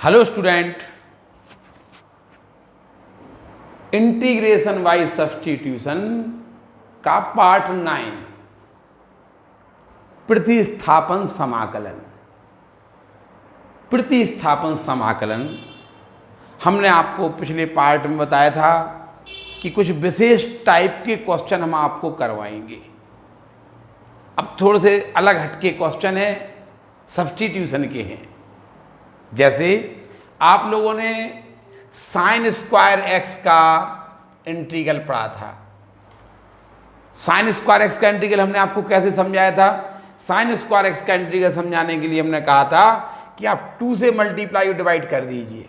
Hello student, integration by substitution का part 9 प्रतिस्थापन समाकलन। प्रतिस्थापन समाकलन हमने आपको पिछले पार्ट में बताया था कि कुछ विशेष टाइप के क्वेश्चन हम आपको करवाएंगे। अब थोड़े से अलग हटके क्वेश्चन है, सब्स्टिट्यूशन के हैं। जैसे आप लोगों ने साइन स्क्वायर एक्स का इंटीग्रल पढ़ा था। साइन स्क्वायर एक्स का इंटीग्रल हमने आपको कैसे समझाया था? साइन स्क्वायर एक्स का इंटीग्रल समझाने के लिए हमने कहा था कि आप 2 से मल्टीप्लाई और डिवाइड कर दीजिए,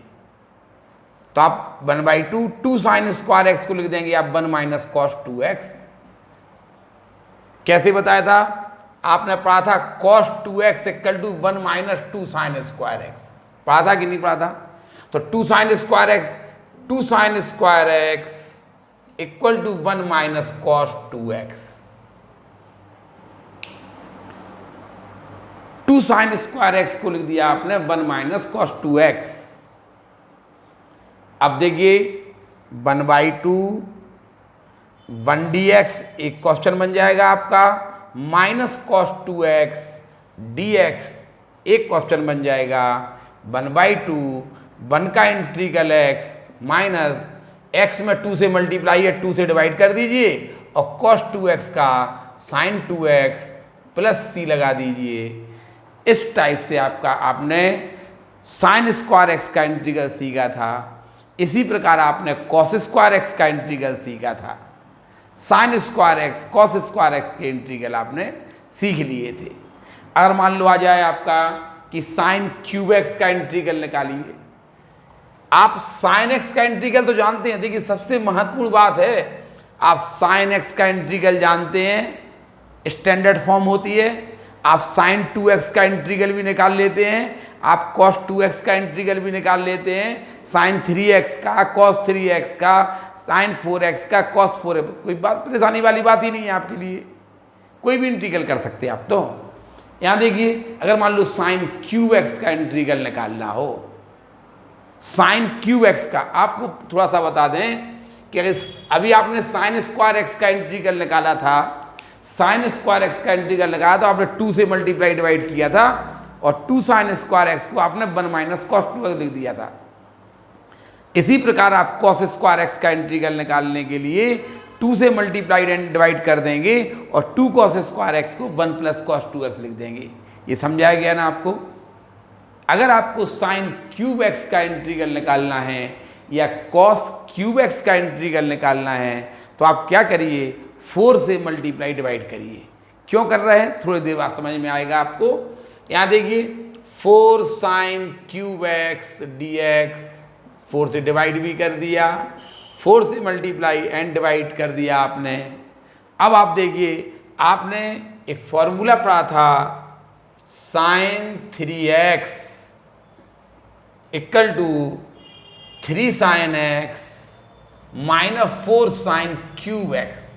तो आप 1/2 2 साइन स्क्वायर एक्स को लिख देंगे आप 1 माइनस कॉस 2x। कैसे बताया था? आपने पढ़ा था cos 2x equal to 1 minus 2 sine square x. पढ़ा था कि नहीं पढ़ा था? तो 2 sine square x equal to 1 minus cos 2x। 2 sine square x को लिख दिया आपने 1 माइनस कॉस 2x। अब देखिए 1/2 1dx एक क्वेश्चन बन जाएगा आपका, माइनस कॉस 2x dx एक क्वेश्चन बन जाएगा, 1/2 1 का इंटीग्रल x माइनस x में 2 से मल्टीप्लाई है 2 से डिवाइड कर दीजिए और cos 2x का sin 2x प्लस c लगा दीजिए। इस टाइप से आपने साइन स्क्वायर एक्स का इंटीग्रल सीखा था। इसी प्रकार आपने कॉस स्क्वायर एक्स का इंटीग्रल सीखा था। Sign square x cos square x के इंटीग्रल आपने सीख लिए थे। अगर मान लो आ जाए आपका कि साइन क्यूब एक्स का इंटीग्रल निकालिए। आप साइन एक्स का इंटीग्रल तो जानते हैं, देखिए सबसे महत्वपूर्ण बात है, आप साइन एक्स का इंटीग्रल जानते हैं, स्टैंडर्ड फॉर्म होती है। आप साइन 2x का इंटीग्रल भी निकाल लेते हैं, आप कॉस 2x का इंटीग्रल भी निकाल लेते हैं, साइन 3x का, कॉस 3x का, साइन 4x का, कॉस 4x। कोई बात परेशानी वाली बात ही नहीं है आपके लिए, कोई भी इंटीग्रल कर सकते हैं आप। तो यहाँ देखिए, अगर मान लो साइन क्यूब एक्स का इंटीग्रल निकालना हो, साइन क्यूब एक्स का, आपको थोड़ा सा बता दें कि अगर अभी आपने साइन स्क्वायर एक्स का इंटीग्रल निकाला था, साइन स्क्वायर एक्स का इंटीग्रल लगाया तो आपने 2 से मल्टीप्लाई डिवाइड किया था और 2 साइन स्क्वायर एक्स को आपने 1 माइनस कॉस 2x लिख दिया था। इसी प्रकार आप कॉस स्क्वायर एक्स का इंटीग्रल निकालने के लिए 2 से मल्टीप्लाई एंड डिवाइड कर देंगे और 2 कॉस स्क्वायर एक्स को 1 प्लस कॉस 2x लिख देंगे। ये समझाया गया ना आपको? अगर आपको साइन क्यूब एक्स का इंटीग्रल निकालना है या कॉस क्यूब एक्स का इंटीग्रल निकालना है तो आप क्या करिए, 4 से मल्टीप्लाई डिवाइड करिए। क्यों कर रहे हैं थोड़ी देर बाद समझ में आएगा आपको। यहाँ देखिए 4 साइन क्यूब एक्स dx, 4 से डिवाइड भी कर दिया, 4 से मल्टीप्लाई एंड डिवाइड कर दिया आपने। अब आप देखिए, आपने एक फॉर्मूला पढ़ा था, sine 3x equal to 3 sine x minus 4 sine cube x.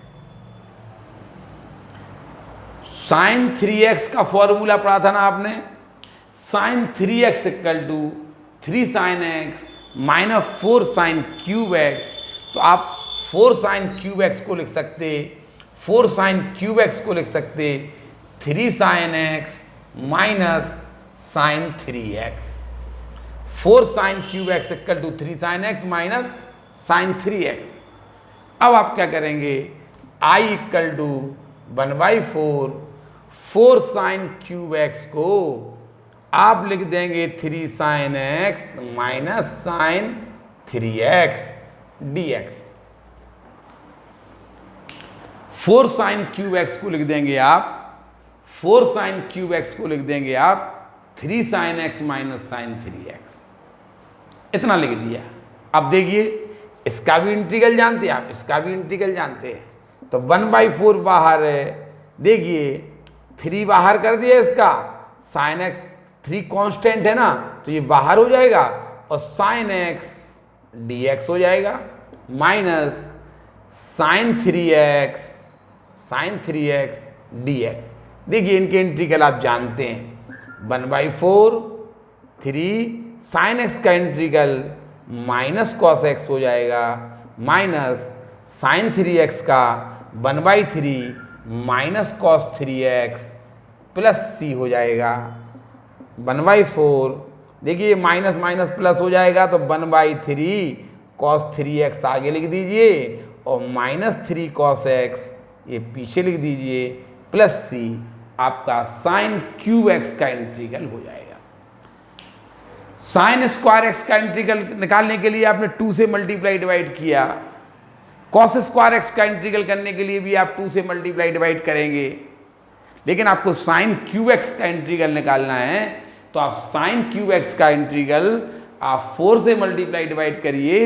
Sine 3x का फॉर्मूला पढ़ा था ना आपने, sine 3x equal to 3 sine x minus 4 sine cube x. तो आप 4 साइन क्यूब एक्स को लिख सकते, 4 साइन क्यूब एक्स को लिख सकते 3 sine x minus sine 3x। 4 sine cube x equal to 3 sine x minus sine 3x। अब आप क्या करेंगे, i equal to 1/4 4 sine cube x को आप लिख देंगे 3 sine x minus sine 3x dx। 4 sine cube x को लिख देंगे आप, 4 साइन क्यूब एक्स को लिख देंगे आप 3 sine x minus sine 3x। इतना लिख दिया। अब देखिए, इसका भी इंटीग्रल जानते हैं आप, इसका भी इंटीग्रल जानते हैं, तो 1/4 बाहर है, देखिए 3 बाहर कर दिया इसका, साइन एक्स 3 कांस्टेंट है ना, तो ये बाहर हो जाएगा और साइन एक्स dx हो जाएगा माइनस साइन 3x dx। देखिए इनके इंटीग्रल आप जानते हैं, 1/4 3 साइन एक्स का इंटीग्रल माइनस कॉस एक्स हो जाएगा माइनस साइन 3x का 1/3 माइनस कॉस 3x प्लस सी हो जाएगा 1/4। देखिए माइनस माइनस प्लस हो जाएगा तो 1/3 कॉस 3x आगे लिख दीजिए और -3 कॉस x ये पीछे लिख दीजिए प्लस सी आपका साइन क्यूब एक्स का इंटीग्रल हो जाएगा। साइन स्क्वायर एक्स का इंटीग्रल निकालने के लिए आपने 2 से मल्टीप्लाई डिवाइड किया, कॉस स्क्वायर एक्स का इंटीग्रल करने के लिए भी आप 2 से मल्टीप्लाई डिवाइड करेंगे, लेकिन आपको साइन क्यूब एक्स का इंटीग्रल निकालना है तो आप साइन क्यूब एक्स का इंटीग्रल आप 4 से मल्टीप्लाई डिवाइड करिए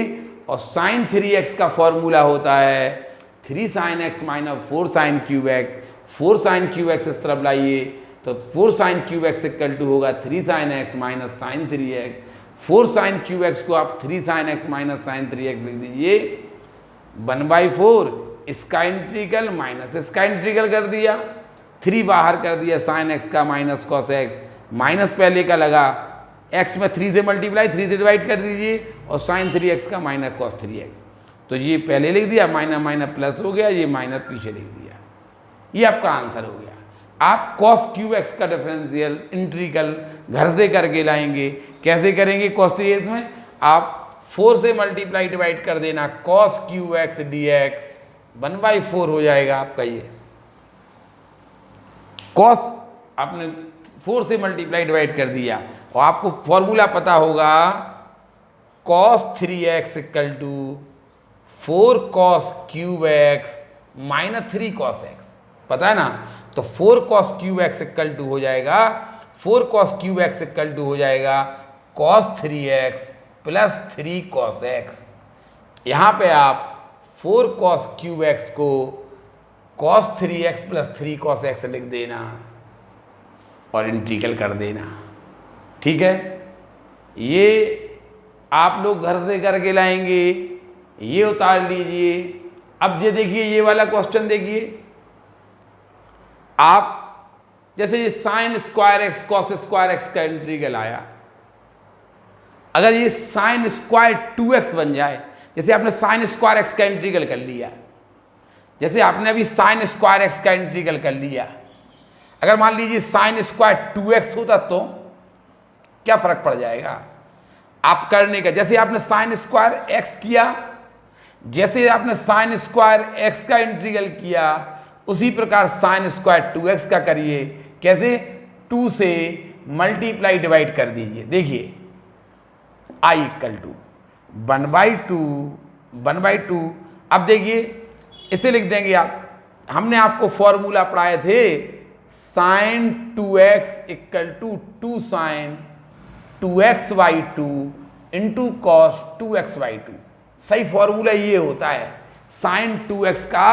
और साइन 3x का फॉर्मूला होता है 3 sin x minus 4 sin cube x. 4 sin cube x इस तरफ लाइए तो 4 sin cube x equal to होगा 3 sin x minus sine 3x। 4 sin cube x को आप 3 sin x minus sine 3x लिख दीजिए 1/4 इसका इंटीग्रल माइनस इसका इंटीग्रल कर दिया, 3 बाहर कर दिया साइन एक्स का माइनस कॉस एक्स, माइनस पहले का लगा x में 3 से मल्टीप्लाई 3 से डिवाइड कर दीजिए और साइन 3x का माइनस कॉस 3x। तो ये पहले लिख दिया माइनस माइनस प्लस हो गया, ये माइनस पीछे लिख दिया, ये आपका आंसर हो गया। आप कॉस क्यूब एक्स का डिफरेंशियल इंटीग्रल घर से करके लाएंगे। कैसे करेंगे? कॉस 3x में आप 4 से मल्टीप्लाई डिवाइड कर देना cos cube x d x 1/4 हो जाएगा आपका। ये कॉस आपने 4 से मल्टीप्लाई डिवाइड कर दिया और आपको फॉर्मूला पता होगा cos 3x equal to 4 cos cube x minus 3 cos x, पता है ना? तो 4 cos cube x equal to हो जाएगा 4 cos cube x equal to हो जाएगा cos 3x plus 3 cos x। यहाँ पे आप 4 cos क्यूब एक्स को cos 3x plus 3 cos x लिख देना और इंटीग्रल कर देना, ठीक है? ये आप लोग घर से करके लाएंगे, ये उतार लीजिए। अब ये देखिए ये वाला क्वेश्चन देखिए, आप जैसे ये sign square x cos square x का इंटीग्रल आया, अगर ये साइन स्क्वायर 2x बन जाए, जैसे आपने साइन स्क्वायर एक्स का इंटीग्रल कर लिया, जैसे आपने अभी साइन स्क्वायर एक्स का इंटीग्रल कर लिया, अगर मान लीजिए साइन स्क्वायर 2x होता तो क्या फर्क पड़ जाएगा आप करने का? जैसे आपने साइन स्क्वायर एक्स किया, जैसे आपने साइन स्क्वायर एक्स का इंटीग्रल किया, उसी प्रकार साइन स्क्वायर 2x का करिए। कैसे? 2 से मल्टीप्लाई डिवाइड कर दीजिए। देखिए i इक्वल टू 1/2। अब देखिए इसे लिख देंगे आप, हमने आपको फॉर्मूला पढ़ाए थे sine 2x equal to 2 sine 2x/2 into cos 2x/2। सही फॉर्मूला ये होता है, साइन 2x का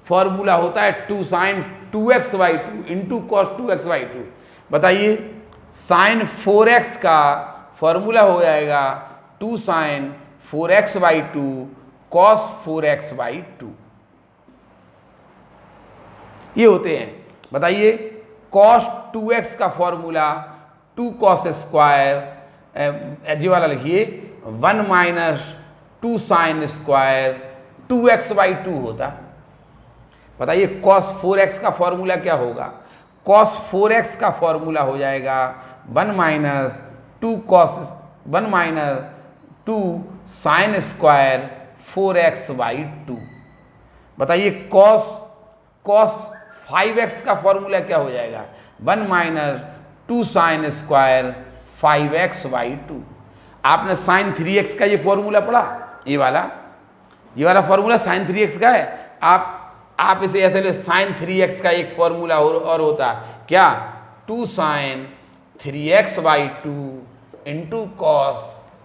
फॉर्मूला होता है 2 sine 2x/2 into cos 2x/2। बताइए साइन 4x का फॉर्मूला हो जाएगा 2 साइन 4x/2 कॉस 4x/2। ये होते हैं। बताइए कॉस 2x का फॉर्मूला 2 कॉस स्क्वायर, जी वाला लिखिए 1 माइनस 2 साइन स्क्वायर 2x/2 होता। बताइए कॉस 4x का फॉर्मूला क्या होगा? कॉस 4x का फॉर्मूला हो जाएगा 1 माइनस 2 साइन स्क्वायर 4x/2। बताइए कॉस 5x का फॉर्मूला क्या हो जाएगा? 1 माइनस 2 साइन स्क्वायर 5x/2। आपने साइन 3x का ये फॉर्मूला पढ़ा, ये वाला फॉर्मूला साइन 3x का है। आप इसे ऐसे ले, साइन 3x का एक फॉर्मूला और होता क्या? 2 sign 3x/2 into cos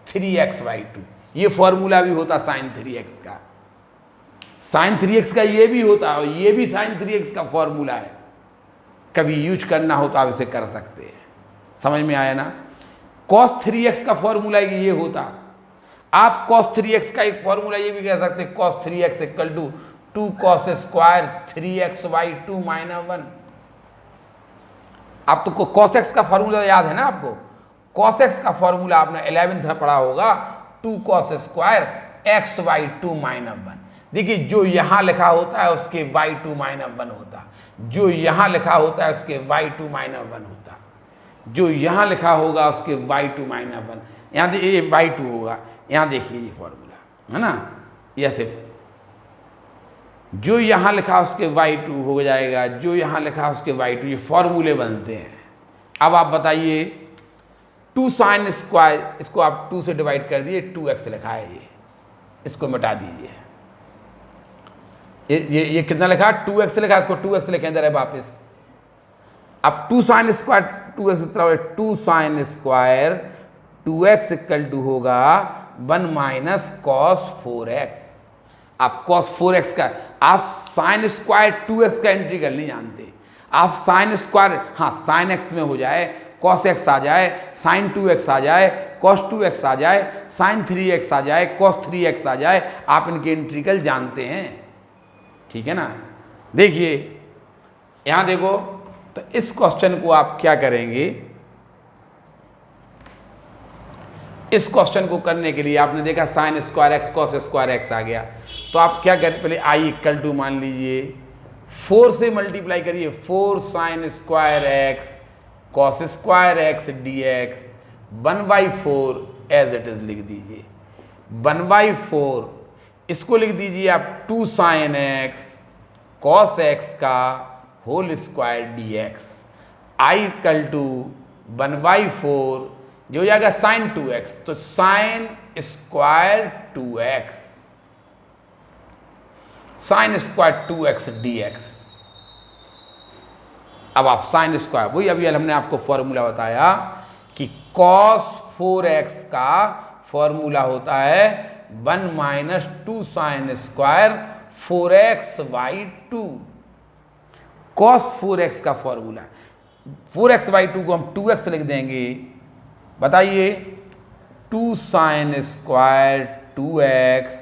3x/2। ये फॉर्मूला भी होता साइन 3x का। साइन 3x का ये भी होता है, ये भी साइन 3x का फॉर्मूला है। कभी यूज करना हो तो आप इसे कर सकते हैं। समझ में आया ना? cos 3x का फॉर्मूला ये होता। आप cos 3x का एक फॉर्मूला ये भी कह सकते हैं cos 3x equal to 2 cos square 3x/2 minus 1। आप तो cos x का फॉर्मूला याद है ना आपको? कॉस एक्स का फॉर्मूला आपने 11th में पढ़ा होगा, 2 cos square x by 2 minus 1। देखिए जो यहाँ लिखा होता है उसके बाई 2 माइनस 1 होता, जो यहाँ लिखा होता है उसके बाई 2 माइनस 1 होता, जो यहाँ लिखा होगा उसके बाई 2 माइनस 1, यहाँ ये बाई 2 होगा। यहाँ देखिए ये फॉर्मूला है ना, ऐसे जो यहाँ लिखा उसके y2 हो जाएगा, जो यहाँ लिखा उसके y2, ये फॉर्मूले बनते हैं। अब आप बताइए 2 साइन स्क्वायर, इसको आप 2 से डिवाइड कर दिए, 2x लिखा है, ये इसको मिटा दीजिए। ये कितना लिखा, 2x लिखा, इसको 2x लिखें इधर है वापस। अब 2 sine square 2x, 2 sine square 2x equal to होगा 1 माइनस कॉस 4x। आप cos 4x का, आप साइन स्क्वायर 2x का इंटीग्रल नहीं जानते, आप साइन स्क्वायर, हाँ साइन x में हो जाए, cos x आ जाए, साइन 2x आ जाए, cos 2x आ जाए, साइन 3x आ जाए, cos 3x आ जाए, आप इनके इंटीग्रल जानते हैं, ठीक है ना। देखिए यहाँ देखो, तो इस क्वेश्चन को आप क्या करेंगे, इस क्वेश्चन को करने के लिए आपने देखा sine square x cos square x आ गया, तो आप क्या करें, पहले आई इक्वल टू मान लीजिए 4 से मल्टीप्लाई करिए, 4 sine square x cos square x d x 1/4 as it is लिख दीजिए, 1/4 इसको लिख दीजिए आप 2 साइन एक्स कॉस एक्स का whole square d x, I equal to 1/4 जो हो जाएगा साइन 2x, तो sine square 2x, sine square 2x dx। अब आप साइन स्क्वायर, वही अभी हमने आपको फॉर्मूला बताया कि cos 4x का फॉर्मूला होता है 1 minus 2 sine square 4x/2। cos 4x का फॉर्मूला 4x/2 को हम 2x लिख देंगे, बताइए 2 sine square 2x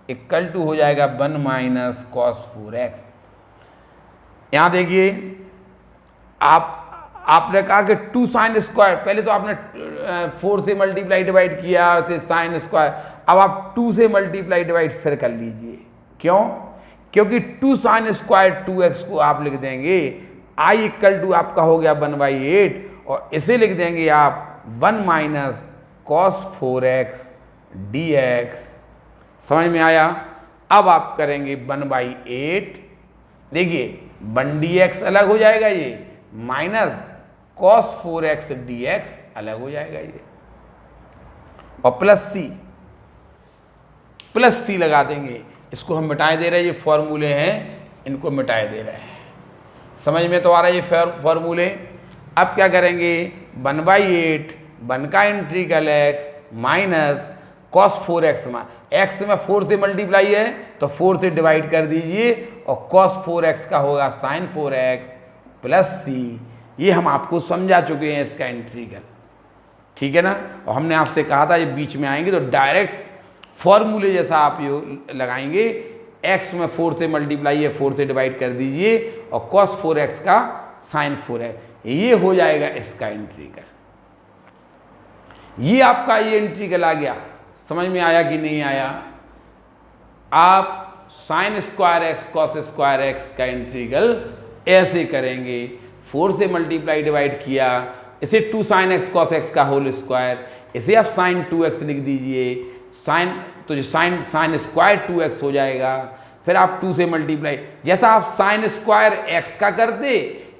equal to हो जाएगा 1 माइनस कॉस 4x। यहाँ देखिए आपने कहा कि 2 साइन स्क्वायर, पहले तो आपने 4 से मल्टीप्लाई डिवाइड किया उसे साइन स्क्वायर, अब आप 2 से मल्टीप्लाई डिवाइड फिर कर लीजिए। क्यों? क्योंकि 2 साइन स्क्वायर 2x को आप लिख देंगे आई इक्वल टू आपका हो गया 1/8, और इसे लिख देंगे आप 1 माइनस कॉस 4x dx। समझ में आया? अब आप करेंगे 1/8, देखिए 1 dx अलग हो जाएगा, ये माइनस कॉस 4x dx अलग हो जाएगा ये, और प्लस सी लगा देंगे। इसको हम मिटाए दे रहे हैं, ये फॉर्मूले हैं, इनको मिटाए दे रहे हैं। समझ में तो आ रहा है ये फॉर्मूले। अब क्या करेंगे 1/8 1 का integral x minus cos 4x में, x में 4 से मल्टीप्लाई है तो 4 से डिवाइड कर दीजिए, और कॉस 4x का होगा साइन 4x प्लस सी। ये हम आपको समझा चुके हैं इसका इंटीग्रल, ठीक है ना। और हमने आपसे कहा था ये बीच में आएंगे तो डायरेक्ट फॉर्मूले जैसा आप ये लगाएंगे, x में 4 से मल्टीप्लाई है 4 से डिवाइड कर दीजिए, और कॉस 4x का साइन 4x, ये हो जाएगा इसका इंटीग्रल। ये आपका ये इंटीग्रल आ गया। समझ में आया कि नहीं आया? आप sign square x cos square x का इंटीग्रल ऐसे करेंगे, 4 से मल्टीप्लाई डिवाइड किया, इसे 2 साइन एक्स कॉस एक्स का होल स्क्वायर, इसे आप साइन 2x लिख दीजिए, साइन तो जो साइन स्क्वायर 2x हो जाएगा। फिर आप 2 से मल्टीप्लाई, जैसा आप साइन स्क्वायर x का करते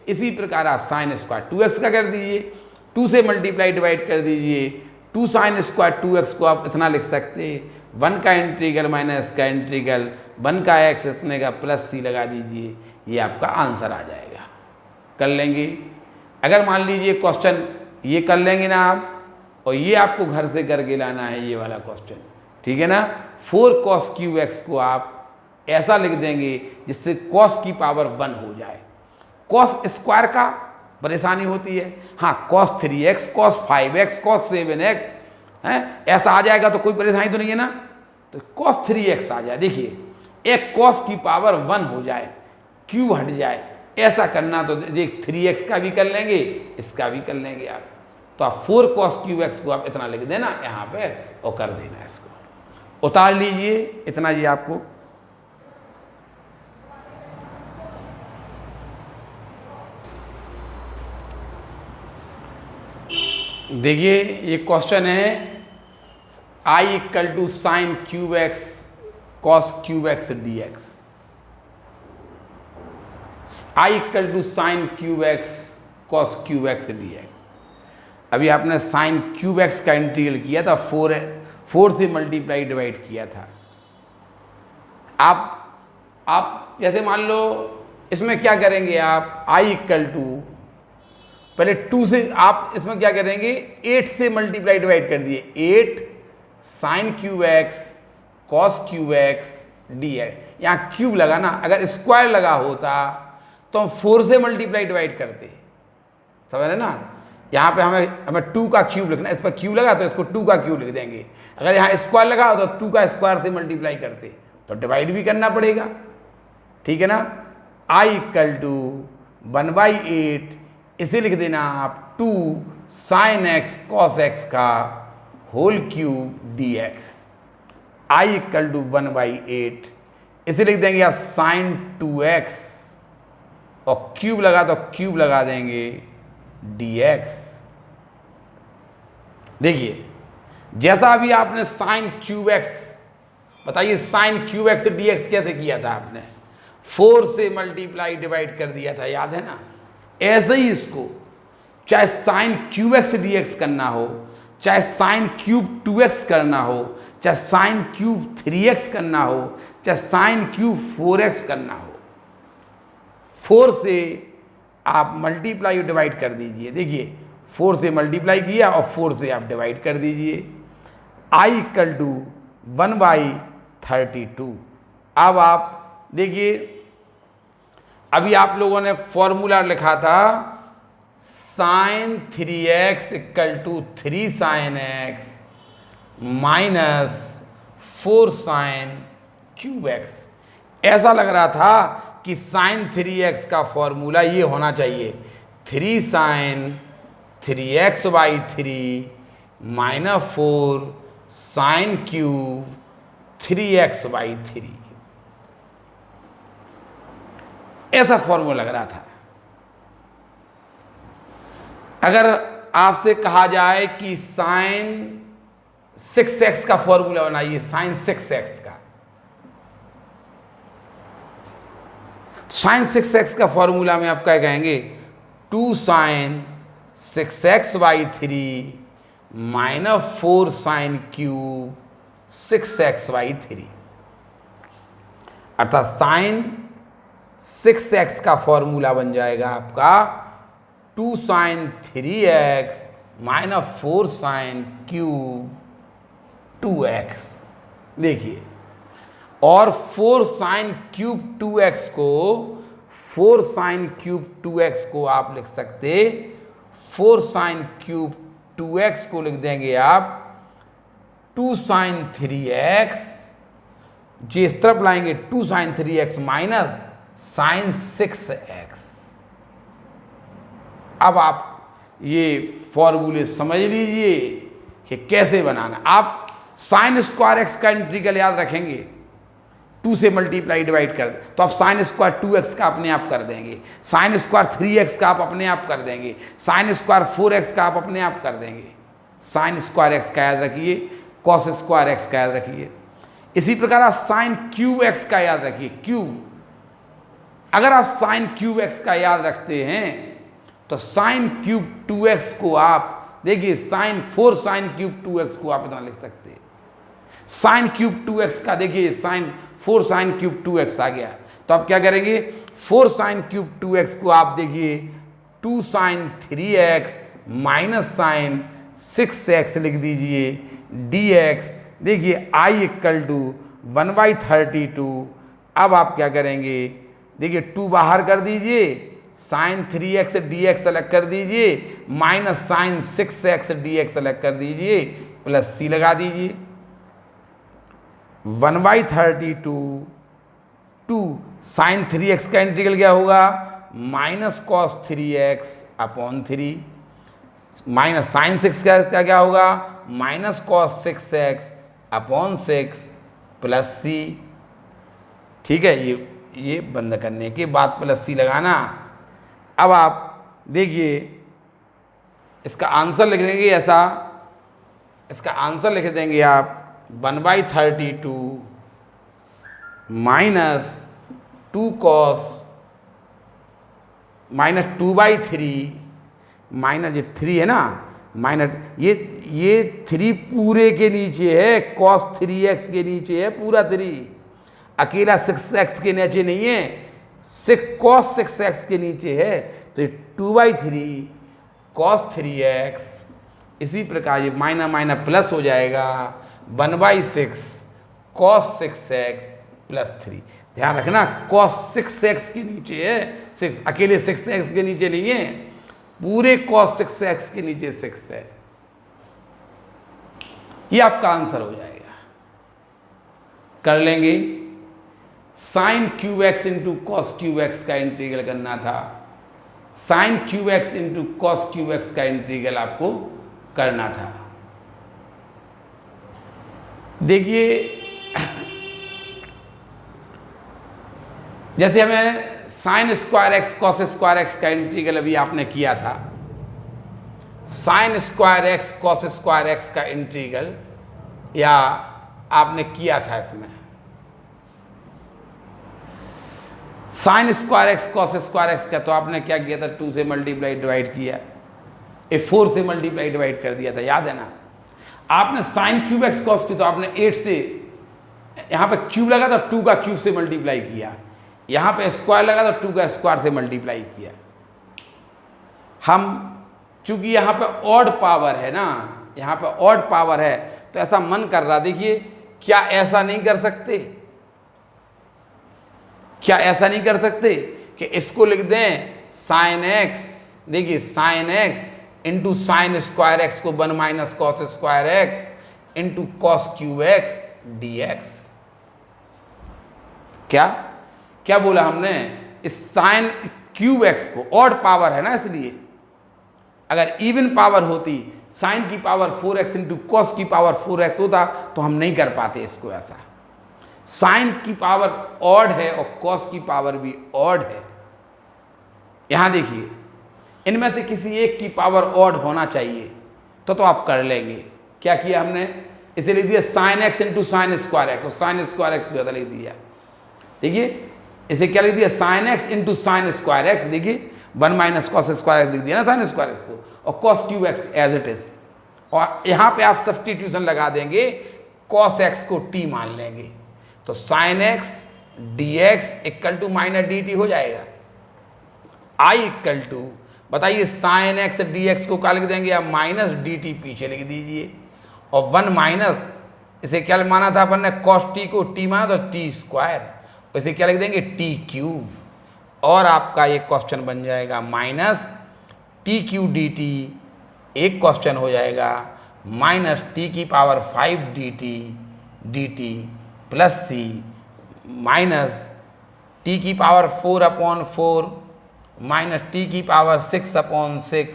इसी प्रकार आप साइन स्क्वायर 2x का कर दीजिए, 2 से मल्टीप्लाई डिवाइड कर दीजिए, 2 साइन स्क्वायर 2x को आप इतना लिख सकते, 1 का इंटीग्रल माइनस का इंटीग्रल, 1 का x इतने का प्लस सी लगा दीजिए, ये आपका आंसर आ जाएगा। कर लेंगे। अगर मान लीजिए क्वेश्चन ये कर लेंगे ना आप, और ये आपको घर से करके लाना है ये वाला क्वेश्चन, ठीक है ना। 4 cos क्यूब x को आप ऐसा लिख देंगे जिससे cos की पावर 1 हो जाए। cos स्क्वायर का परेशानी होती है, हाँ cos 3x cos 5x cos 7x है, ऐसा आ जाएगा तो कोई परेशानी तो नहीं है ना। तो cos 3x आ जाए, देखिए एक cos की पावर 1 हो जाए, क्यूब हट जाए, ऐसा करना तो देख 3x का भी कर लेंगे, इसका भी कर लेंगे आप, तो आप 4 cos क्यूब एक्स को आप इतना लिख देना यहाँ पे और कर देना, इसको उतार लीजिए, इतना जी आपको। देखिए ये क्वेश्चन है I equal to sine cube x cos cube x d x. I equal to sine cube x cos cube x d x. अभी आपने साइन क्यूब एक्स का इंटीग्रल किया था, 4 से मल्टीप्लाई डिवाइड किया था। आप जैसे मान लो इसमें क्या करेंगे आप, I इक्वल टू पहले 2 से आप इसमें क्या करेंगे 8 से मल्टीप्लाई डिवाइड कर दिए, 8 sign cube x cos cube x d x. यहाँ क्यूब लगा ना, अगर स्क्वायर लगा होता तो हम 4 से मल्टीप्लाई डिवाइड करते, समझ रहे ना। यहाँ पे हमें 2 का क्यूब लिखना, इस पर क्यूब लगा तो इसको 2 का क्यूब लिख देंगे। अगर यहाँ स्क्वायर लगा हो तो 2 का स्क्वायर से मल्टीप्लाई करते, तो डिवाइड भी करना पड़ेगा, ठीक है ना। I इक्वल टू 1/8 इसे लिख देना आप 2 साइन एक्स कॉस एक्स का whole cube d x. I equal to 1/8 इसे लिख देंगे आप साइन 2x और क्यूब लगा तो क्यूब लगा देंगे dx। देखिए जैसा अभी आपने साइन क्यूब एक्स, बताइए sign cube x d x कैसे किया था आपने, 4 से मल्टीप्लाई डिवाइड कर दिया था, याद है ना। ऐसे ही इसको चाहे sign cube x d x करना हो, चाहे साइन क्यूब 2x करना हो, चाहे साइन क्यूब 3x करना हो, चाहे साइन क्यूब 4x करना हो, 4 से आप मल्टीप्लाई डिवाइड कर दीजिए। देखिए 4 से मल्टीप्लाई किया और 4 से आप डिवाइड कर दीजिए। I equal to 1/32। अब आप देखिए अभी आप लोगों ने फॉर्मूला लिखा था sine 3x equal to 3 sine x minus 4 sine cube x. ऐसा लग रहा था कि साइन 3x का फॉर्मूला ये होना चाहिए 3 sign 3x/3 minus 4 sine cube 3x/3, ऐसा फॉर्मूला लग रहा था। अगर आपसे कहा जाए कि साइन 6x का फॉर्मूला बनाइए, साइन 6x का, साइन 6x का फॉर्मूला में आप क्या कहेंगे 2 sign 6x/3 minus 4 sine cube 6x/3, अर्थात साइन 6x का फॉर्मूला बन जाएगा आपका 2 sign 3x minus 4 sine cube 2x। देखिए और 4 साइन क्यूब 2x को 4 साइन क्यूब 2x को आप लिख सकते, 4 साइन क्यूब 2x को लिख देंगे आप 2 साइन 3x, जी इस तरफ लाएंगे 2 sign 3x minus sign 6x। अब आप ये फॉर्मूले समझ लीजिए कि कैसे बनाना। आप साइन स्क्वायर एक्स का इंटीग्रल याद रखेंगे, 2 से मल्टीप्लाई डिवाइड कर दे तो आप साइन स्क्वायर 2x का अपने आप कर देंगे, साइन स्क्वायर 3x का आप अपने आप कर देंगे, साइन स्क्वायर 4x का आप अपने आप कर देंगे। साइन स्क्वायर x का याद रखिए, कॉस स्क्वायर x का याद रखिए। इसी प्रकार आप साइन क्यूब x का याद रखिए, क्यूब। अगर आप साइन क्यूब x का याद रखते हैं तो साइन क्यूब 2x को आप देखिए साइन 4 साइन क्यूब 2x को आप इतना लिख सकते हैं। साइन क्यूब 2x का देखिए साइन 4 साइन क्यूब 2x आ गया, तो आप क्या करेंगे 4 साइन क्यूब 2x को आप देखिए 2 sign 3x minus sign 6x लिख दीजिए dx। देखिए I इक्वल टू 1/32। अब आप क्या करेंगे, देखिए 2 बाहर कर दीजिए, साइन 3x dx अलग कर दीजिए, माइनस साइन 6x dx अलग कर दीजिए, प्लस c लगा दीजिए। 1/32 2 साइन 3x का इंटीग्रल क्या होगा minus cos 3x upon 3 minus sine 6 का क्या होगा, minus cos 6x upon 6 plus C. ठीक है, ये बंद करने के बाद प्लस सी लगाना। अब आप देखिए इसका आंसर लिख देंगे ऐसा, इसका आंसर लिख देंगे आप 1/32 माइनस 2 कॉस माइनस 2/3 माइनस ये 3 है ना, माइनस ये 3 पूरे के नीचे है, कॉस 3x के नीचे है पूरा 3, अकेला 6x के नीचे नहीं है, 6 कॉस 6x के नीचे है, तो ये 2/3 कॉस 3x। इसी प्रकार ये माइनस माइनस प्लस हो जाएगा 1/6 कॉस 6x प्लस 3। ध्यान रखना कॉस 6x के नीचे है 6, अकेले 6x के नीचे नहीं है, पूरे cos 6x के नीचे 6 है। ये आपका आंसर हो जाएगा। कर लेंगे sign cube x into cos cube x का इंटीग्रल करना था, sign cube x into cos cube x का इंटीग्रल आपको करना था। देखिए जैसे हमें sign square x cos square x का इंटीग्रल अभी आपने किया था, sign square x cos square x का इंटीग्रल या आपने किया था, इसमें sign square x cos square x का तो आपने क्या किया था, 2 से मल्टीप्लाई डिवाइड किया, 4 से मल्टीप्लाई डिवाइड कर दिया था, याद है ना। आपने साइन क्यूब एक्स कॉस की तो आपने 8 से, यहाँ पे क्यूब लगा तो 2 का क्यूब से मल्टीप्लाई किया, यहाँ पे स्क्वायर लगा तो 2 का स्क्वायर से मल्टीप्लाई किया। हम चूंकि यहाँ पे ऑड पावर है ना, यहाँ पे ऑड पावर है, तो ऐसा मन कर रहा, देखिए क्या ऐसा नहीं कर सकते, क्या ऐसा नहीं कर सकते कि इसको लिख दें साइन एक्स, देखिए sign x into sine square x को 1 minus cos square x into cos cube x d x. क्या क्या बोला हमने, इस साइन क्यूब एक्स को, ऑड पावर है ना इसलिए, अगर इवन पावर होती, साइन की पावर 4x इंटू कॉस की पावर 4x होता तो हम नहीं कर पाते इसको ऐसा। साइन की पावर ऑड है और कॉस की पावर भी ऑड है। यहां देखिए इनमें से किसी एक की पावर ऑड होना चाहिए, तो आप कर लेंगे। क्या किया हमने, इसे लिख दिया sign x into sine square x, और साइन स्क्वायर एक्स भी लिख दिया। देखिए इसे क्या लिख दिया, sign x into sine square x, देखिए 1 माइनस कॉस स्क्वायर एक्स लिख दिया ना साइन स्क्वायर एक्स को, और cos cube x as it is, और यहाँ पे आप सब्स्टिट्यूशन लगा देंगे, कॉस एक्स को टी मान लेंगे, तो sine x d x equal to minus d t हो जाएगा। आई इक्वल टू, बताइए साइन एक्स डी एक्स को क्या लिख देंगे आप, माइनस डी टी पीछे लिख दीजिए, और 1 माइनस, इसे क्या माना था अपन ने, कॉस टी को टी माना तो टी स्क्वायर, इसे क्या लिख देंगे टी क्यूब, और आपका ये क्वेश्चन बन जाएगा minus T Q D T, एक क्वेश्चन हो जाएगा माइनस टी की पावर 5 डी टी प्लस सी माइनस टी की पावर 4/4 माइनस टी की पावर 6/6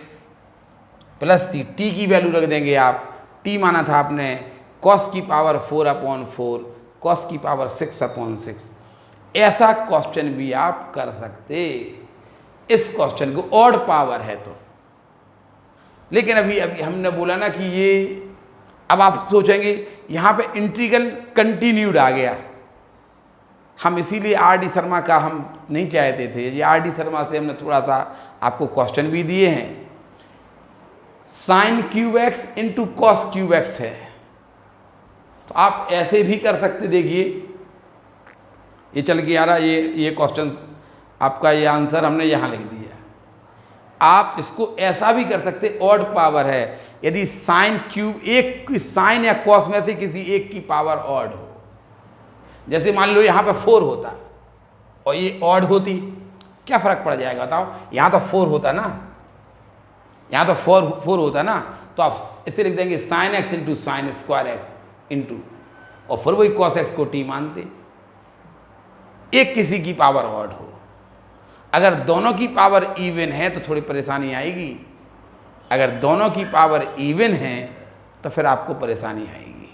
प्लस सी, टी की वैल्यू रख देंगे आप, टी माना था आपने कॉस की पावर 4/4 कॉस की पावर 6/6। ऐसा क्वेश्चन भी आप कर सकते, इस क्वेश्चन को ऑड पावर है तो। लेकिन अभी हमने बोला ना कि ये, अब आप सोचेंगे यहाँ पे इंटीग्रल कंटिन्यूड आ गया, हम इसीलिए आर डी शर्मा का हम नहीं चाहते थे, ये आर डी शर्मा से हमने थोड़ा सा आपको क्वेश्चन भी दिए हैं। Sign cube x into cos cube x है, तो आप ऐसे भी कर सकते, देखिए ये चल के आ रहा, ये क्वेश्चन आपका, ये आंसर हमने यहाँ लिख दिया। आप इसको ऐसा भी कर सकते, ऑड पावर है, यदि साइन क्यूब, एक साइन या कॉस में से किसी एक की पावर ऑड हो, जैसे मान लो यहाँ पे 4 होता और ये ऑड होती, क्या फर्क पड़ जाएगा बताओ, यहाँ तो 4 होता ना, यहाँ तो 4 होता ना, तो आप इसे लिख देंगे sign x into sine square x into, और फिर वही कॉस एक्स को टी मानते, एक किसी की पावर ऑड हो। अगर दोनों की पावर इवन है तो थोड़ी परेशानी आएगी, अगर दोनों की पावर इवन है तो फिर आपको परेशानी आएगी।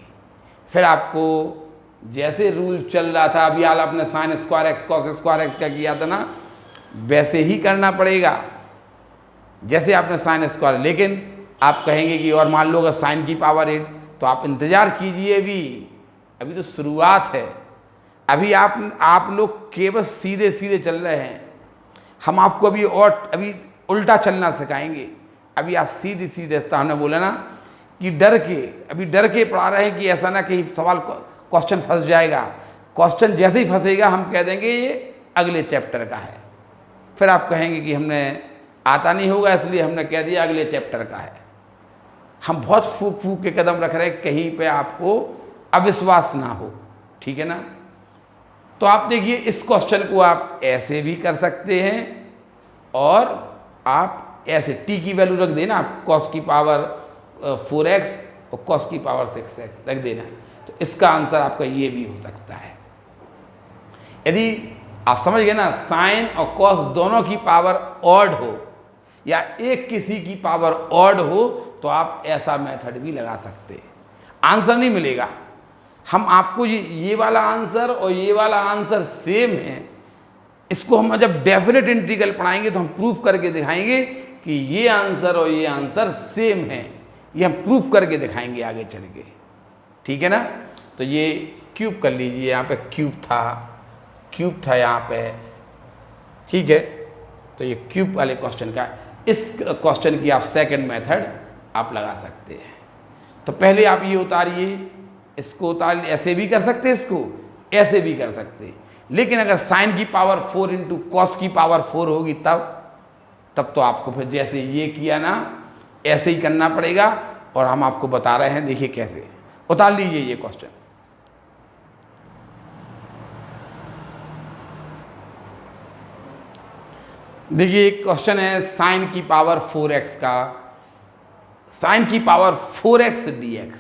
फिर आपको जैसे रूल चल रहा था अभी हाल आपने sign square x cos square x का किया था ना, वैसे ही करना पड़ेगा जैसे आपने साइन स्क्वायर। लेकिन आप कहेंगे कि और मान लो अगर साइन की पावर 8, तो आप इंतज़ार कीजिए, अभी तो शुरुआत है। अभी आप लोग केवल सीधे सीधे चल रहे हैं, हम आपको अभी उल्टा चलना सिखाएंगे। अभी आप सीधी सीधे रास्ता, हमने बोला ना कि डर के पढ़ा रहे हैं कि ऐसा ना कहीं सवाल क्वेश्चन फंस जाएगा। क्वेश्चन जैसे ही फंसेगा हम कह देंगे ये अगले चैप्टर का है, फिर आप कहेंगे कि हमने आता नहीं होगा इसलिए हमने कह दिया अगले चैप्टर का है। हम बहुत फूक के कदम रख रहे हैं, कहीं पे आपको अविश्वास ना हो, ठीक है ना। तो आप देखिए इस क्वेश्चन को आप ऐसे भी कर सकते हैं और आप ऐसे t की वैल्यू रख देना, आप cos की पावर 4x और cos की पावर 6x रख देना, तो इसका आंसर आपका ये भी हो सकता है। यदि आप समझ गए ना, साइन और cos दोनों की पावर ऑड हो या एक किसी की पावर ऑड हो तो आप ऐसा मेथड भी लगा सकते हैं, आंसर नहीं मिलेगा। हम आपको ये वाला आंसर और ये वाला आंसर सेम है, इसको हम जब डेफिनेट इंटीग्रल पढ़ाएंगे तो हम प्रूफ करके दिखाएंगे कि ये आंसर और ये आंसर सेम है, ये हम प्रूफ करके दिखाएंगे आगे चल के, ठीक है ना। तो ये क्यूब कर लीजिए, यहाँ पे क्यूब था यहाँ पे, ठीक है। तो ये क्यूब वाले क्वेश्चन का, इस क्वेश्चन की आप सेकंड मेथड आप लगा सकते हैं। तो पहले आप ये उतारिए, इसको उतार, ऐसे भी कर सकते हैं, इसको ऐसे भी कर सकते हैं। लेकिन अगर साइन की पावर 4 इंटू कॉस की पावर 4 होगी तब तो आपको फिर जैसे ये किया ना ऐसे ही करना पड़ेगा। और हम आपको बता रहे हैं, देखिए कैसे। उतार लीजिए ये क्वेश्चन। देखिए एक क्वेश्चन है साइन की पावर 4x का, साइन की पावर 4x dx,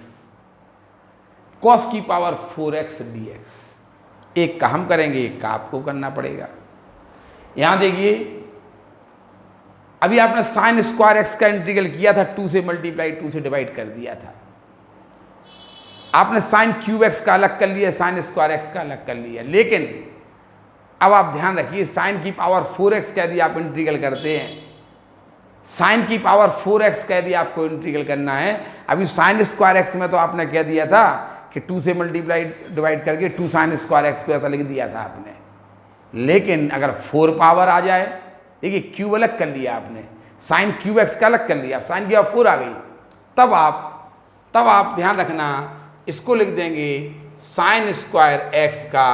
कॉस की पावर 4x dx। एक का हम करेंगे, एक का आपको करना पड़ेगा। यहां देखिए अभी आपने साइन स्क्वायर एक्स का इंटीग्रल किया था, 2 से मल्टीप्लाई 2 से डिवाइड कर दिया था। आपने साइन क्यूब एक्स का अलग कर लिया, साइन स्क्वायर एक्स का अलग कर लिया। लेकिन अब आप ध्यान रखिए, साइन की पावर 4x कह दिया आप इंटीग्रल करते हैं, साइन की पावर 4x कह दिया आपको इंटीग्रल करना है। अभी साइन स्क्वायर एक्स में तो आपने कह दिया था कि 2 से मल्टीप्लाई डिवाइड करके 2 साइन स्क्वायर एक्स को ऐसा लिख दिया था आपने। लेकिन अगर 4 पावर आ जाए, देखिए क्यूब अलग कर लिया आपने, साइन क्यूब एक्स का अलग कर लिया, साइन की पावर 4 आ गई, तब आप ध्यान रखना इसको लिख देंगे साइन स्क्वायर एक्स का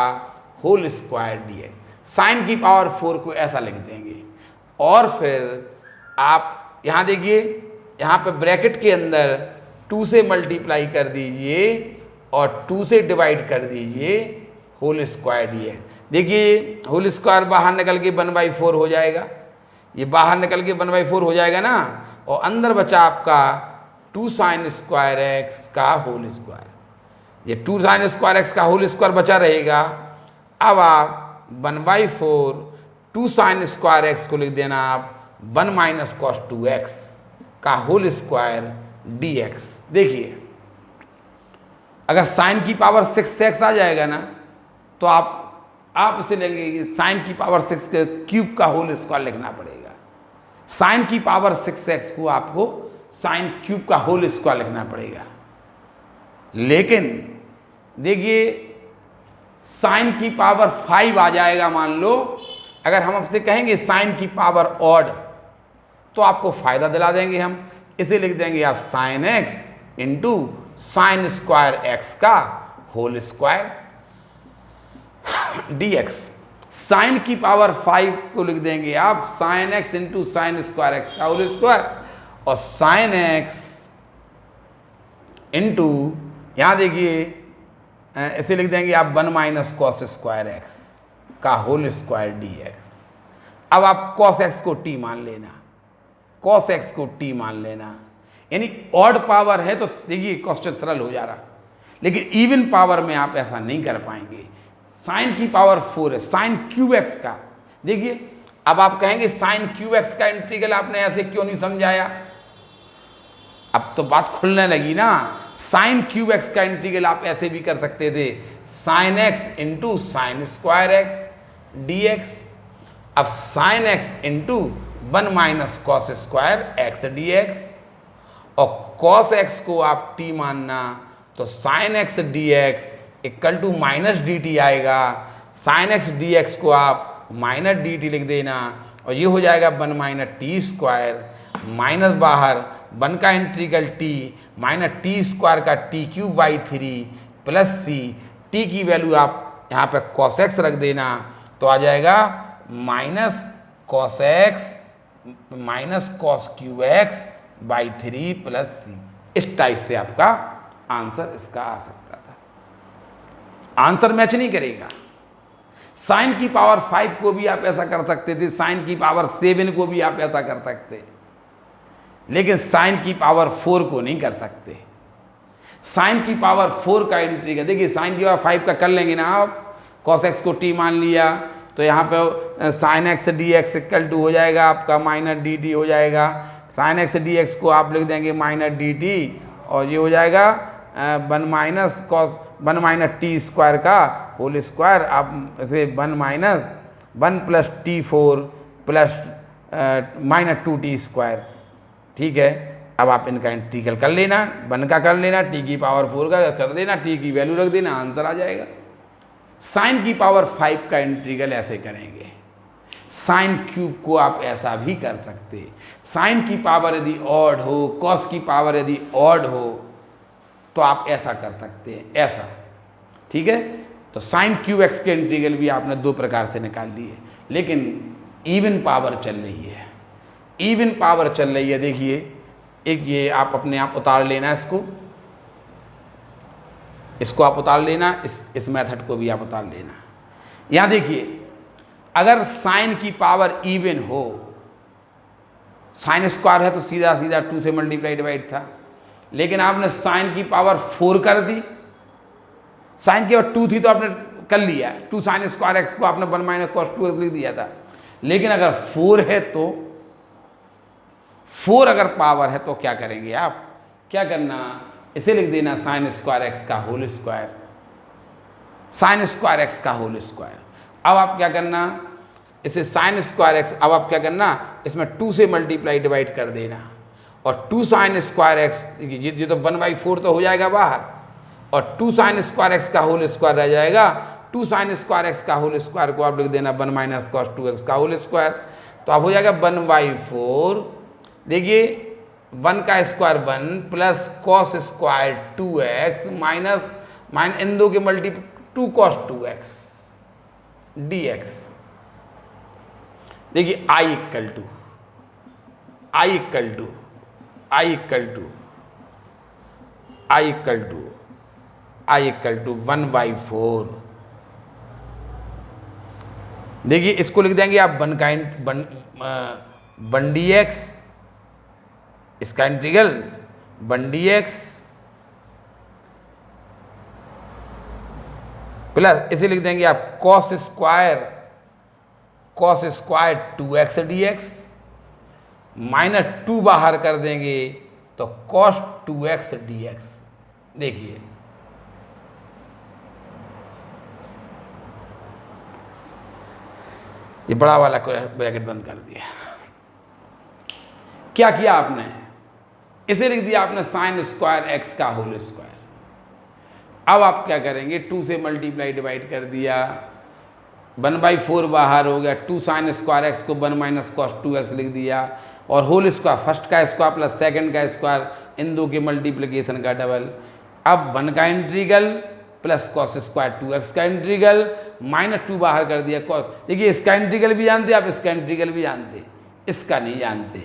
होल स्क्वायर dx। साइन की पावर 4 को ऐसा लिख देंगे और फिर आप यहाँ देखिए, यहाँ पे ब्रैकेट के अंदर 2 से मल्टीप्लाई कर दीजिए और 2 से डिवाइड कर दीजिए होल स्क्वायर dx। देखिए होल स्क्वायर बाहर निकल के 1/4 हो जाएगा, ये बाहर निकल के 1/4 हो जाएगा ना, और अंदर बचा आपका 2 साइन स्क्वायर एक्स का होल स्क्वायर। ये 2 साइन स्क्वायर एक्स का होल स्क्वायर बचा रहेगा। अब आप 1/4 2 साइन स्क्वायर एक्स को लिख देना आप 1 माइनस कॉस 2x का होल स्क्वायर dx। देखिए अगर साइन की पावर 6x आ जाएगा ना, तो आप इसे लेंगे कि साइन की पावर 6 के क्यूब का होल स्क्वायर लिखना पड़ेगा। साइन की पावर 6x को आपको साइन क्यूब का होल स्क्वायर लिखना पड़ेगा। लेकिन देखिए साइन की पावर 5 आ जाएगा, मान लो अगर हम आपसे कहेंगे साइन की पावर ऑड, तो आपको फायदा दिला देंगे हम, इसे लिख देंगे आप sign x into sine square x का होल स्क्वायर dx। साइन की पावर 5 को लिख देंगे आप sign x into sine square x का होल स्क्वायर, और साइन एक्स इंटू यहाँ देखिए ऐसे लिख देंगे आप 1 माइनस कॉस स्क्वायर एक्स का होल स्क्वायर dx। अब आप कॉस एक्स को t मान लेना, कॉस एक्स को t मान लेना, यानी ऑड पावर है तो देखिए क्वेश्चन सरल हो जा रहा। लेकिन इवन पावर में आप ऐसा नहीं कर पाएंगे। साइन की पावर 4 है, साइन क्यूब एक्स का, देखिए अब आप कहेंगे साइन क्यूब एक्स का इंटीग्रल आपने ऐसे क्यों नहीं समझाया, अब तो बात खुलने लगी ना। साइन क्यूब एक्स का इंटीग्रल आप ऐसे भी कर सकते थे, sine x into sine square x d x. अब sine x into 1 minus cos square x d x, और कॉस एक्स को आप t मानना तो sine x d x equal to minus d t आएगा। साइन एक्स डी एक्स को आप minus d T लिख देना, और ये हो जाएगा 1 माइनस टी स्क्वायर, माइनस बाहर 1 का integral t minus t square का t cube by 3 plus C, t की वैल्यू आप यहाँ पे कॉस एक्स रख देना, तो आ जाएगा minus cos x minus cos cube x by 3 plus C. इस टाइप से आपका आंसर इसका आ सकता था। आंसर मैच नहीं करेगा। साइन की पावर 5 को भी आप ऐसा कर सकते थे, साइन की पावर 7 को भी आप ऐसा कर सकते, लेकिन साइन की पावर 4 को नहीं कर सकते। साइन की पावर 4 का इंटीग्रल देखिए, साइन की पावर 5 का कर लेंगे ना आप, कॉस एक्स को टी मान लिया तो यहाँ पे sine x d x equal to हो जाएगा आपका माइनस डी टी हो जाएगा। साइन एक्स डी एक्स को आप लिख देंगे माइनस डी टी, और ये हो जाएगा 1 minus cos 1 minus t square का होल स्क्वायर, आप इसे 1 minus 1 plus T 4 plus minus 2 T square. ठीक है, अब आप इनका इंटीग्रल कर लेना, 1 का कर लेना, टी की पावर 4 का कर देना, टी की वैल्यू रख देना, आंसर आ जाएगा। साइन की पावर 5 का इंटीग्रल ऐसे करेंगे। साइन क्यूब को आप ऐसा भी कर सकते, साइन की पावर यदि ऑड हो, कॉस की पावर यदि ऑड हो तो आप ऐसा कर सकते हैं, ऐसा। ठीक है, तो साइन क्यूब एक्स के इंटीग्रल भी आपने 2 प्रकार से निकाल लिए, लेकिन इवन पावर चल रही है, इवन पावर चल रही है। देखिए, एक ये आप अपने आप उतार लेना, इसको आप उतार लेना, इस मेथड को भी आप उतार लेना। यहाँ देखिए, अगर साइन की पावर इवन हो, साइन स्क्वायर है तो सीधा सीधा 2 से मल्टीप्लाई डिवाइड था, लेकिन आपने साइन की पावर 4 कर दी। साइन की पावर 2 थी तो आपने कर लिया, 2 साइन स्क्वायर एक्स को आपने 1 माइनस कॉस 2 एक्स लिख दिया था। लेकिन अगर 4 है तो 4 अगर पावर है तो क्या करेंगे आप, क्या करना, इसे लिख देना साइन स्क्वायर एक्स का whole square, sine square x का होल स्क्वायर। अब आप क्या करना, इसे साइन स्क्वायर एक्स, अब आप क्या करना, इसमें 2 से मल्टीप्लाई डिवाइड कर देना, और 2 साइन स्क्वायर एक्स, ये तो 1/4 तो हो जाएगा बाहर, और 2 साइन स्क्वायर एक्स का होल स्क्वायर रह जाएगा। 2 साइन स्क्वायर एक्स का होल स्क्वायर को आप लिख देना 1 माइनस कॉस 2 एक्स का होल स्क्वायर, तो आप हो जाएगा 1/4। देखिए, 1 का square 1 plus cos square 2x minus इन दो के मल्टी 2 कॉस 2x dx। देखिए, i इक्वल टू 1/4। देखिए, इसको लिख देंगे आप 1 dx, इसका इंटीग्रल 1 dx प्लस इसे लिख देंगे आप cos square 2x dx minus 2 बाहर कर देंगे तो cos 2x dx। देखिए, ये बड़ा वाला ब्रैकेट बंद कर दिया। क्या किया आपने, इसे लिख दिया आपने साइन स्क्वायर एक्स का होल स्क्वायर। अब आप क्या करेंगे, 2 से मल्टीप्लाई डिवाइड कर दिया, 1/4 बाहर हो गया, 2 साइन स्क्वायर एक्स को 1 माइनस कॉस 2x लिख दिया, और होल स्क्वायर, फर्स्ट का स्क्वायर प्लस सेकंड का स्क्वायर, इन दो के मल्टीप्लिकेशन का डबल। अब 1 का integral plus cos square 2x का इंटीग्रल माइनस 2 बाहर कर दिया कॉस। देखिए, इसका इंटीग्रल भी जानते आप, इसका इंटीग्रल भी जानते, इसका नहीं जानते,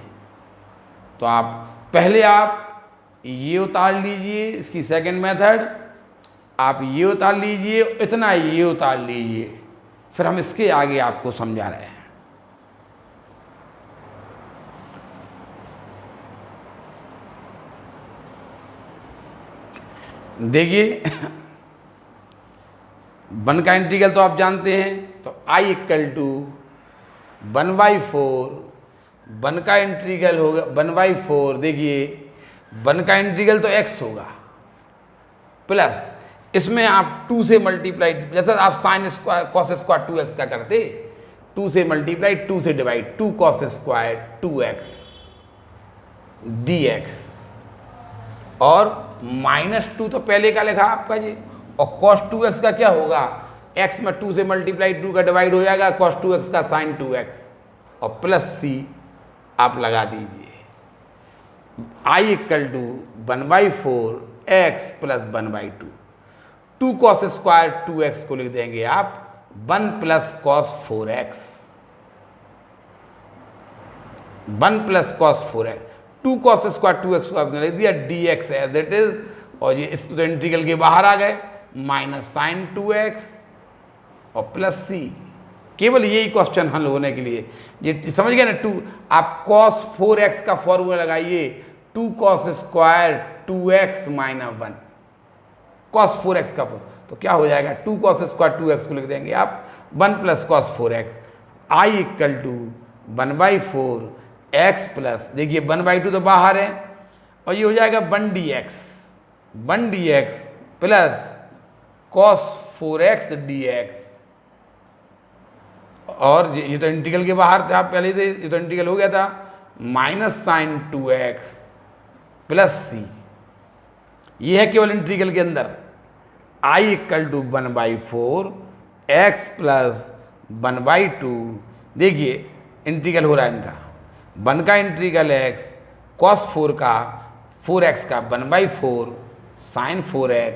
तो आप पहले आप ये उतार लीजिए, इसकी सेकंड मेथड, आप ये उतार लीजिए, इतना ये उतार लीजिए, फिर हम इसके आगे आपको समझा रहे हैं। देखिए, 1 का इंटीग्रल तो आप जानते हैं, तो i इक्वल टू 1/4, 1 का इंटीग्रल होगा 1/4। देखिए, 1 का इंटीग्रल तो x होगा, प्लस इसमें आप 2 से मल्टीप्लाई, जैसा आप sine square cos square 2x का करते, 2 से मल्टीप्लाई 2 से divide, 2 cos square 2x dx, और -2 तो पहले का लिखा आपका जी, और cos 2x का क्या होगा, x में 2 से मल्टीप्लाई 2 का डिवाइड हो जाएगा, cos 2x का sin 2x, और प्लस c आप लगा दीजिए, I equal to 1/4 x plus 1/2, 2 cos square 2x को लिख देंगे आप 1 plus cos 4x, 1 plus cos 4x, 2 cos square 2x को आपने लिख दिया dx एज इट इज, और ये इसको तो इंटीग्रल के बाहर आ गए, माइनस साइन 2x और प्लस c, केवल यही क्वेश्चन हल होने के लिए, ये समझ गए ना। 2 आप cos 4x का फॉर्मूला लगाइए, 2 cos square 2x minus 1, cos 4x का तो क्या हो जाएगा, 2 cos स्क्वायर 2x को लिख देंगे आप 1 plus cos 4x, I equal to 1/4 x plus, देखिए 1/2 तो बाहर है, और ये हो जाएगा 1 dx plus cos 4x dx, और ये तो इंटीग्रल के बाहर था पहले से, ये तो इंटीग्रल हो गया था, minus sign 2x plus c, ये है केवल इंटीग्रल के अंदर, I equal to 1/4 x plus 1/2, देखिए इंटीग्रल हो रहा है इनका, 1 का इंटीग्रल x cos 4x का 1/4 साइन 4x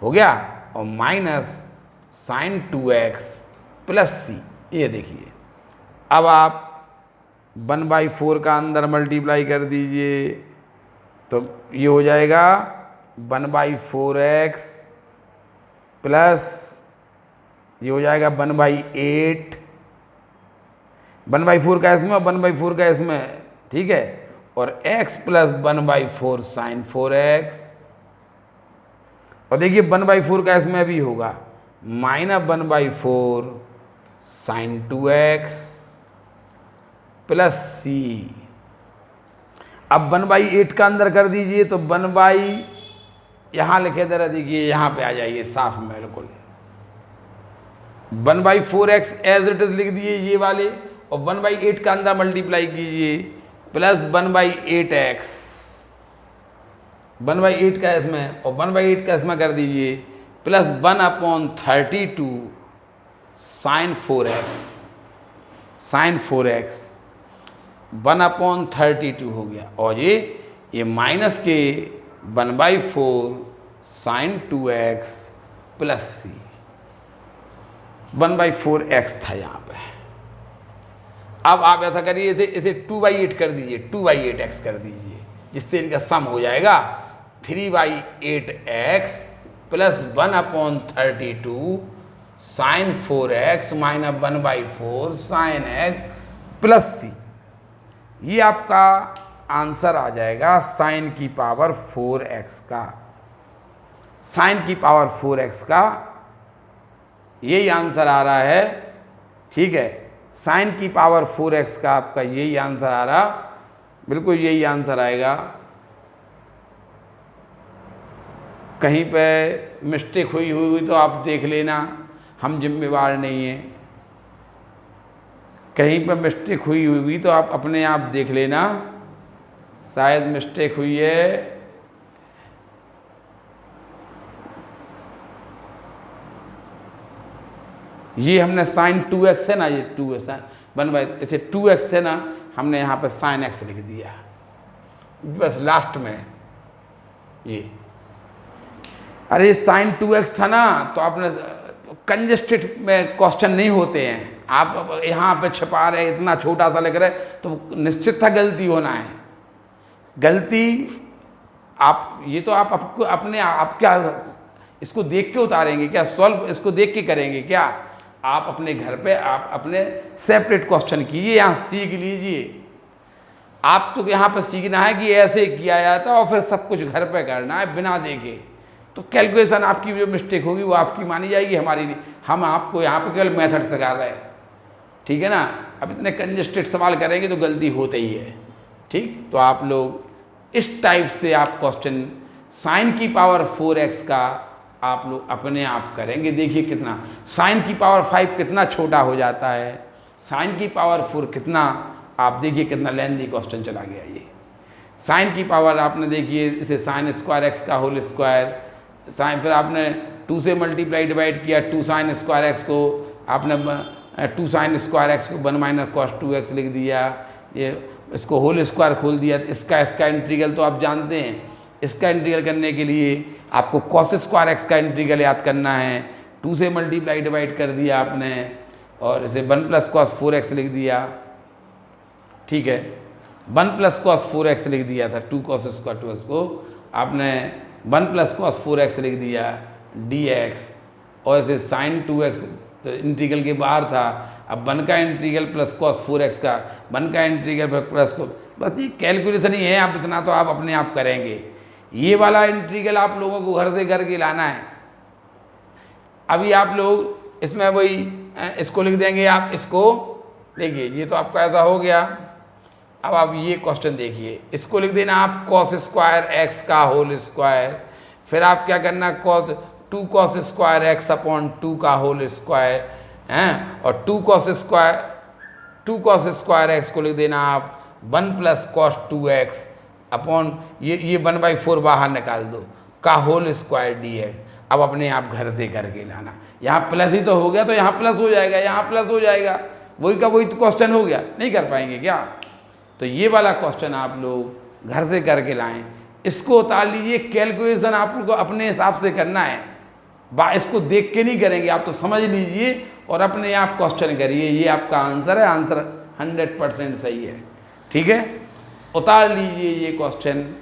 हो गया, और minus sign 2x plus c, ये देखिए। अब आप 1/4 का अंदर मल्टीप्लाई कर दीजिए, तो ये हो जाएगा 1/4x प्लस ये हो जाएगा 1/8, 1/4 का इसमें और 1/4 का इसमें, ठीक है, और x प्लस 1/4 साइन 4x, और देखिए 1/4 का इसमें भी होगा minus 1/4 sign 2x plus c। अब 1/8 का अंदर कर दीजिए, तो 1/ यहाँ लिखे जरा, देखिए यहाँ पे आ जाइए साफ में बिल्कुल, 1/4x एज इट इज लिख दिए ये वाले, और 1/8 का अंदर मल्टीप्लाई कीजिए, प्लस 1/8x, 1/8 का इसमें और 1/8 का इसमें कर दीजिए, plus 1/32 sine 4x, sign 4x 1/32 हो गया, और ये माइनस के 1/4 sign 2x plus c, 1/4x था यहाँ पे। अब आप ऐसा करिए, इसे 2/8 कर दीजिए, 2/8x कर दीजिए, जिससे इनका सम हो जाएगा 3/8x plus 1/32 sine 4x minus 1/4 sine x plus c। ये आपका आंसर आ जाएगा साइन की पावर 4x का, साइन की पावर 4x का यही आंसर आ रहा है, ठीक है। साइन की पावर 4x का आपका यही आंसर आ रहा, बिल्कुल यही आंसर आएगा। कहीं पे मिस्टेक हुई तो आप देख लेना, हम जिम्मेवार नहीं हैं। कहीं पर मिस्टेक हुई तो आप अपने आप देख लेना, शायद मिस्टेक हुई है। ये हमने साइन 2x है ना, ये 2x है, इसे 2x है ना, हमने यहाँ पर साइन x लिख दिया बस लास्ट में ये। अरे साइन 2x था ना, तो आपने कंजेस्टेड में क्वेश्चन नहीं होते हैं, आप यहाँ पे छिपा रहे, इतना छोटा सा लिख रहे, तो निश्चित था गलती होना है। गलती आप ये तो आप आपको अपने आप क्या इसको देख के उतारेंगे क्या, सॉल्व इसको देख के करेंगे क्या? आप अपने घर पे आप अपने सेपरेट क्वेश्चन कीजिए, यहाँ सीख लीजिए। आप तो यहाँ पे सीखना है कि ऐसे किया जाता है और फिर सब कुछ घर पे करना है बिना देखे, तो कैलकुलेशन आपकी जो मिस्टेक होगी वो आपकी मानी जाएगी, हमारी नहीं। हम आपको यहाँ पे केवल मेथड सिखा रहे हैं, ठीक है ना। अब इतने कंजेस्टेड सवाल करेंगे तो गलती होते ही है, ठीक। तो आप लोग इस टाइप से आप क्वेश्चन साइन की पावर 4x का आप लोग अपने आप करेंगे। देखिए कितना साइन की पावर 5 कितना छोटा हो जाता है, साइन की पावर 4 कितना, आप देखिए कितना लेंथी क्वेश्चन चला गया ये। साइन की पावर आपने देखिए इसे साइन स्क्वायर एक्स का होल स्क्वायर, साइन फिर आपने 2 से मल्टीप्लाई डिवाइड किया, 2 साइन स्क्वायर एक्स को आपने 2 साइन स्क्वायर एक्स को 1 माइनस कॉस 2x लिख दिया, ये इसको होल स्क्वायर खोल दिया। तो इसका इंटीग्रल तो आप जानते हैं, इसका इंटीग्रल करने के लिए आपको कॉस स्क्वायर एक्स का इंटीग्रल याद करना है। 2 से मल्टीप्लाई डिवाइड कर दिया आपने और इसे 1 प्लस कॉस 4x लिख दिया, ठीक है। 1 प्लस कॉस 4x लिख दिया था, 2 कॉस स्क्वायर 2x को आपने 1 प्लस कॉस 4x लिख दिया dx, और इसे साइन 2x तो इंटीग्रल के बाहर था। अब 1 का इंटीग्रल प्लस कॉस 4x का 1 का इंटीग्रल प्लस को, बस ये कैलकुलेशन ही है, आप इतना तो आप अपने आप करेंगे। ये वाला इंटीग्रल आप लोगों को घर से करके लाना है। अभी आप लोग इसमें वही इसको लिख देंगे, आप इसको देखिए, ये तो आपका ऐसा हो गया। अब आप ये क्वेश्चन देखिए, इसको लिख देना आप कॉस स्क्वायर एक्स का होल स्क्वायर, फिर आप क्या करना cos 2 cos square x upon 2 का होल स्क्वायर हैं, और 2 कॉस स्क्वायर एक्स को लिख देना आप 1 प्लस कॉस 2x अपॉन ये 1/4 बाहर निकाल दो का होल स्क्वायर dx। अब अपने आप घर से करके लाना, यहाँ प्लस ही तो हो गया तो यहाँ प्लस हो जाएगा, यहाँ प्लस हो जाएगा, वही का वही तो क्वेश्चन हो गया। नहीं कर पाएंगे क्या? तो ये वाला क्वेश्चन आप लोग घर से करके लाएं, इसको उतार लीजिए। कैलकुलेशन आप लोग को अपने हिसाब से करना है, इसको देख के नहीं करेंगे, आप तो समझ लीजिए और अपने आप क्वेश्चन करिए। ये आपका आंसर है, आंसर 100% सही है, ठीक है। उतार लीजिए ये क्वेश्चन।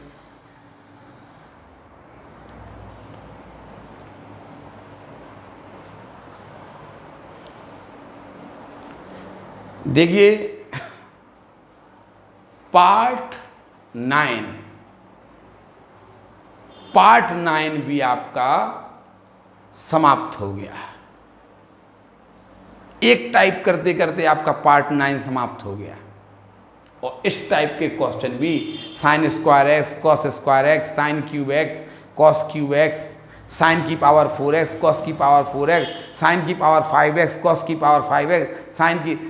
देखिए पार्ट 9 भी आपका समाप्त हो गया। एक टाइप करते करते आपका पार्ट 9 समाप्त हो गया। और इस टाइप के क्वेश्चन भी sine square x, cos square x, sine cube x, cos cube x, sine की पावर 4x, कॉस की पावर 4x, साइन की पावर 5x, कॉस की power 5x,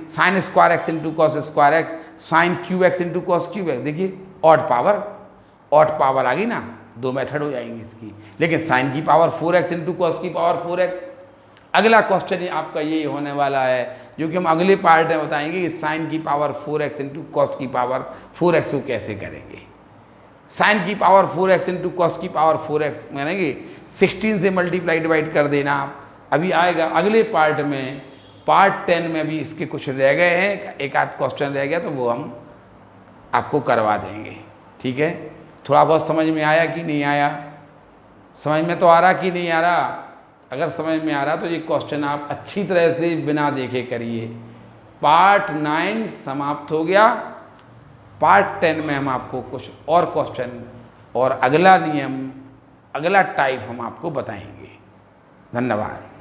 sine square x into cos square x, sine cube x into cos cube x. देखिए odd power आ गई ना, 2 method हो जाएंगी इसकी। लेकिन साइन की पावर 4x इंटू कॉस की पावर 4x। अगला क्वेश्चन आपका ये होने वाला है, जो कि हम अगले पार्ट में बताएंगे कि साइन की पावर 4x इंटू कॉस की पावर 4x को कैसे करेंगे। साइन की पावर 4x इंटू कॉस की पावर 4x मानेंगे 16 से मल्टीप्लाई डिवाइड कर देना। अभी आएगा अगले पार्ट में, पार्ट 10 में भी इसके कुछ रह गए हैं, एक आध क्वेश्चन रह गया तो वो हम आपको करवा देंगे, ठीक है। थोड़ा बहुत समझ में आया कि नहीं आया? समझ में तो आ रहा कि नहीं आ रहा? अगर समझ में आ रहा तो ये क्वेश्चन आप अच्छी तरह से बिना देखे करिए। पार्ट 9 समाप्त हो गया। पार्ट 10 में हम आपको कुछ और क्वेश्चन और अगला नियम, अगला टाइप हम आपको बताएंगे। धन्यवाद।